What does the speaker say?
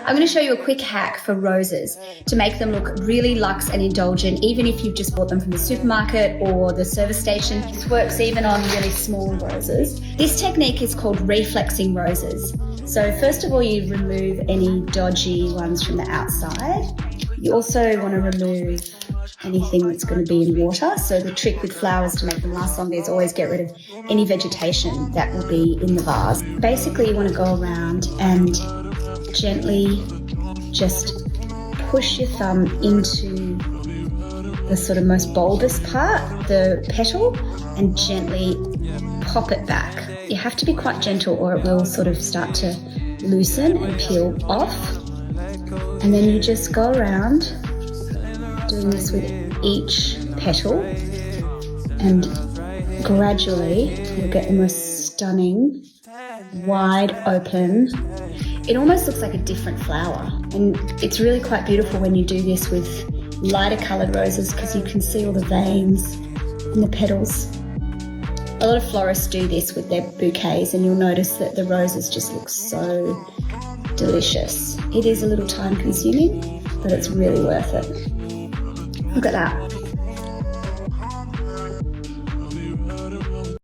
I'm going to show you a quick hack for roses to make them look really luxe and indulgent, even if you've just bought them from the supermarket or the service station. This works even on really small roses. This technique is called reflexing roses. So first of all, you remove any dodgy ones from the outside. You also want to remove anything that's going to be in water. So the trick with flowers to make them last longer is always get rid of any vegetation that will be in the vase. Basically, you want to go around and gently just push your thumb into the sort of most bulbous part, the petal, and gently pop it back. You have to be quite gentle or it will sort of start to loosen and peel off. And then you just go around doing this with each petal, and gradually you'll get the most stunning, wide open. It almost looks like a different flower, and it's really quite beautiful when you do this with lighter coloured roses because you can see all the veins in the petals. A lot of florists do this with their bouquets, and you'll notice that the roses just look so delicious. It is a little time consuming, but it's really worth it. Look at that.